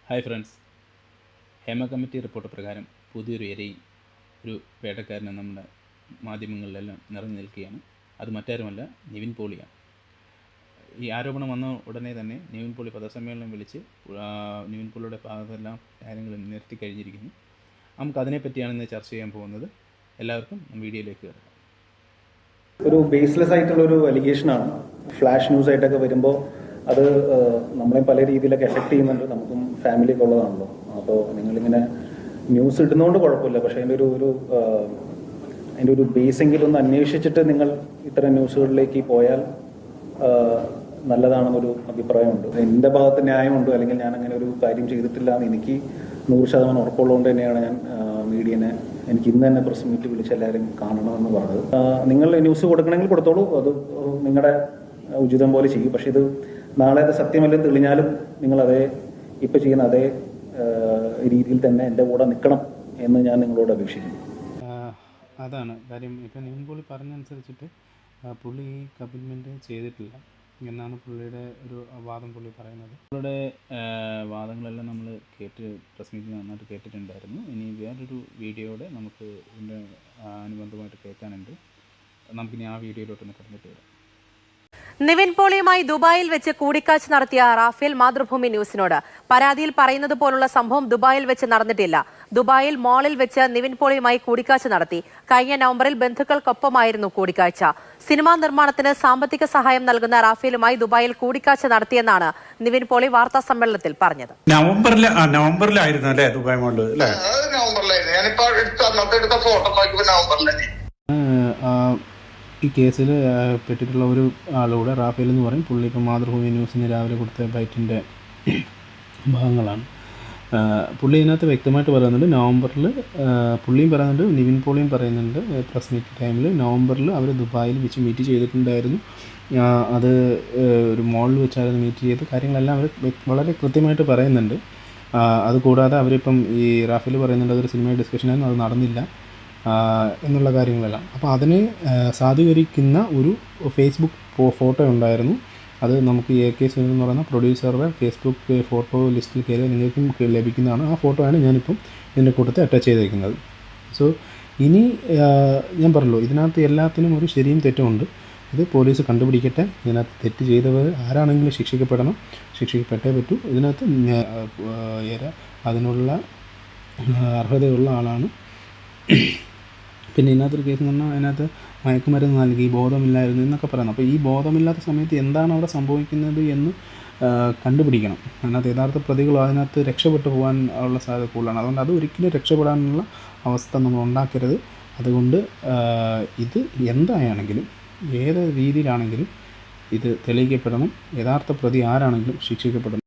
Hi friends, Hema committee report പ്രകാരം പുതിയൊരു ഇരയിൽ ഒരു വേട്ടക്കാരനെ നമ്മുടെ മാധ്യമങ്ങളിലെല്ലാം നിറഞ്ഞു നിൽക്കുകയാണ്. അത് മറ്റാരുമല്ല, നിവിൻ പോളിയാണ്. ഈ ആരോപണം വന്ന ഉടനെ തന്നെ നിവിൻ പോളി പത്രസമ്മേളനം വിളിച്ച് നിവിൻ പോളിയുടെ ഭാഗത്തെല്ലാം കാര്യങ്ങൾ നിരത്തി കഴിഞ്ഞിരിക്കുന്നു. നമുക്ക് അതിനെപ്പറ്റിയാണ് ഇന്ന് ചർച്ച ചെയ്യാൻ പോകുന്നത്. എല്ലാവർക്കും വീഡിയോയിലേക്ക് കയറാം. ഒരു ബേസ്ലെസ് ആയിട്ടുള്ളൊരു അലിഗേഷനാണ്. ഫ്ലാഷ് ന്യൂസ് ആയിട്ടൊക്കെ വരുമ്പോൾ അത് നമ്മളെ പല രീതിയിലൊക്കെ എഫക്ട് ചെയ്യുന്നുണ്ട്. നമുക്കും ഫാമിലിയൊക്കെ ഉള്ളതാണല്ലോ. അപ്പോൾ നിങ്ങളിങ്ങനെ ന്യൂസ് ഇടുന്നതുകൊണ്ട് കുഴപ്പമില്ല, പക്ഷേ അതിൻ്റെ ഒരു ബേസെങ്കിലും ഒന്ന് അന്വേഷിച്ചിട്ട് നിങ്ങൾ ഇത്തരം ന്യൂസുകളിലേക്ക് പോയാൽ നല്ലതാണെന്നൊരു അഭിപ്രായമുണ്ട്. എൻ്റെ ഭാഗത്ത് ന്യായമുണ്ട്, അല്ലെങ്കിൽ ഞാൻ അങ്ങനെ ഒരു കാര്യം ചെയ്തിട്ടില്ല എന്ന് എനിക്ക് 100% ഉറപ്പുള്ളതുകൊണ്ട് തന്നെയാണ് ഞാൻ മീഡിയനെ എനിക്ക് ഇന്ന് തന്നെ പ്രസ് മീറ്റ് വിളിച്ച് എല്ലാവരും കാണണമെന്ന് പറഞ്ഞത്. നിങ്ങൾ ന്യൂസ് കൊടുക്കണമെങ്കിൽ കൊടുത്തോളൂ, അത് നിങ്ങളുടെ ഉചിതം പോലെ ചെയ്യും. പക്ഷെ ഇത് നാളെ അത് സത്യമല്ലെന്ന് തെളിഞ്ഞാലും നിങ്ങൾ ഇപ്പം ചെയ്യുന്ന അതേ രീതിയിൽ തന്നെ എൻ്റെ കൂടെ നിൽക്കണം എന്ന് ഞാൻ നിങ്ങളോട് അപേക്ഷിക്കുന്നു. അതാണ് കാര്യം. ഇപ്പം നിവിൻ പോളി പറഞ്ഞനുസരിച്ചിട്ട് പുള്ളി ഈ കമ്മിറ്റ്മെൻറ്റ് ചെയ്തിട്ടില്ല എന്നാണ് പുള്ളിയുടെ ഒരു വാദം പുള്ളി പറയുന്നത്. പുള്ളിയുടെ വാദങ്ങളെല്ലാം നമ്മൾ പ്രസ് മീറ്റിൽ നന്നായിട്ട് കേട്ടിട്ടുണ്ടായിരുന്നു. ഇനി വേറൊരു വീഡിയോയുടെ നമുക്ക് ഇതിൻ്റെ അനുബന്ധമായിട്ട് കേൾക്കാനുണ്ട്. നമുക്കിനി ആ വീഡിയോയിലോട്ടൊന്ന് കടന്നിട്ട് വരാം. നിവിൻ പോളിയുമായി ദുബായിൽ വെച്ച് കൂടിക്കാഴ്ച നടത്തിയ റാഫേൽ മാതൃഭൂമി ന്യൂസിനോട് പരാതിയിൽ പറയുന്നത് പോലുള്ള സംഭവം ദുബായിൽ വെച്ച് നടന്നിട്ടില്ല. ദുബായിൽ മാളിൽ വെച്ച് നിവിൻ പോളിയുമായി കൂടിക്കാഴ്ച നടത്തി. കഴിഞ്ഞ നവംബറിൽ ബന്ധുക്കൾക്കൊപ്പമായിരുന്നു കൂടിക്കാഴ്ച. സിനിമാ നിർമ്മാണത്തിന് സാമ്പത്തിക സഹായം നൽകുന്ന റാഫേലുമായി ദുബായിൽ കൂടിക്കാഴ്ച നടത്തിയെന്നാണ് നിവിൻ പോളി വാർത്താ സമ്മേളനത്തിൽ പറഞ്ഞത്. നവംബറിലായിരുന്നു അല്ലേ ദുബായ് മാളിൽ? ഈ കേസിൽ പെട്ടിട്ടുള്ള ഒരു ആളുകൂടെ റാഫേൽ എന്ന് പറയും. പുള്ളി ഇപ്പം മാതൃഭൂമി ന്യൂസിന് രാവിലെ കൊടുത്ത ബൈറ്റിൻ്റെ ഭാഗങ്ങളാണ്. പുള്ളി ഇതിനകത്ത് വ്യക്തമായിട്ട് പറയുന്നുണ്ട്, നവംബറിൽ പുള്ളിയും പറയുന്നുണ്ട്, നിവിൻ പോളിയും പറയുന്നുണ്ട് പ്രസ് മീറ്റ് ടൈമിൽ നവംബറിൽ അവർ ദുബായിൽ വെച്ച് മീറ്റ് ചെയ്തിട്ടുണ്ടായിരുന്നു. അത് ഒരു മോളിൽ വെച്ചായിരുന്നു മീറ്റ് ചെയ്ത്. കാര്യങ്ങളെല്ലാം അവർ വളരെ കൃത്യമായിട്ട് പറയുന്നുണ്ട്. അതുകൂടാതെ അവരിപ്പം ഈ റാഫേൽ പറയുന്നുണ്ട് അതൊരു സിനിമ ഡിസ്കഷനായിരുന്നു, അത് നടന്നില്ല എന്നുള്ള കാര്യങ്ങളെല്ലാം. അപ്പോൾ അതിനെ സാധൂകരിക്കുന്ന ഒരു ഫേസ്ബുക്ക് ഫോട്ടോ ഉണ്ടായിരുന്നു. അത് നമുക്ക് AK സുനിൽ എന്ന് പറയുന്ന പ്രൊഡ്യൂസറുടെ ഫേസ്ബുക്ക് ഫോട്ടോ ലിസ്റ്റിൽ കയറി നിങ്ങൾക്കും ലഭിക്കുന്നതാണ്. ആ ഫോട്ടോയാണ് ഞാനിപ്പം ഇതിൻ്റെ കൂട്ടത്തിൽ അറ്റാച്ച് ചെയ്തിരിക്കുന്നത്. സോ ഇനി ഞാൻ പറഞ്ഞല്ലോ, ഇതിനകത്ത് എല്ലാത്തിനും ഒരു ശരിയും തെറ്റുമുണ്ട്. ഇത് പോലീസ് കണ്ടുപിടിക്കട്ടെ. ഇതിനകത്ത് തെറ്റ് ചെയ്തവർ ആരാണെങ്കിലും ശിക്ഷിക്കപ്പെട്ടേ പറ്റൂ. ഇതിനകത്ത് അതിനുള്ള അർഹതയുള്ള ആളാണ്. പിന്നെ ഇതിനകത്തൊരു കേസ് എന്ന് പറഞ്ഞാൽ അതിനകത്ത് മയക്കുമരുന്ന് നൽകി, ബോധമില്ലായിരുന്നു എന്നൊക്കെ പറയുന്നത്. അപ്പോൾ ഈ ബോധമില്ലാത്ത സമയത്ത് എന്താണ് അവിടെ സംഭവിക്കുന്നത് എന്ന് കണ്ടുപിടിക്കണം. അതിനകത്ത് യഥാർത്ഥ പ്രതികളോ അതിനകത്ത് രക്ഷപ്പെട്ടു പോകാൻ ഉള്ള സാധ്യത കൂടുതലാണ്. അതുകൊണ്ട് അത് ഒരിക്കലും രക്ഷപ്പെടാനുള്ള അവസ്ഥ നമ്മൾ ഉണ്ടാക്കരുത്. അതുകൊണ്ട് ഇത് എന്തായാണെങ്കിലും ഏത് രീതിയിലാണെങ്കിലും ഇത് തെളിയിക്കപ്പെടണം. യഥാർത്ഥ പ്രതി ആരാണെങ്കിലും ശിക്ഷിക്കപ്പെടണം.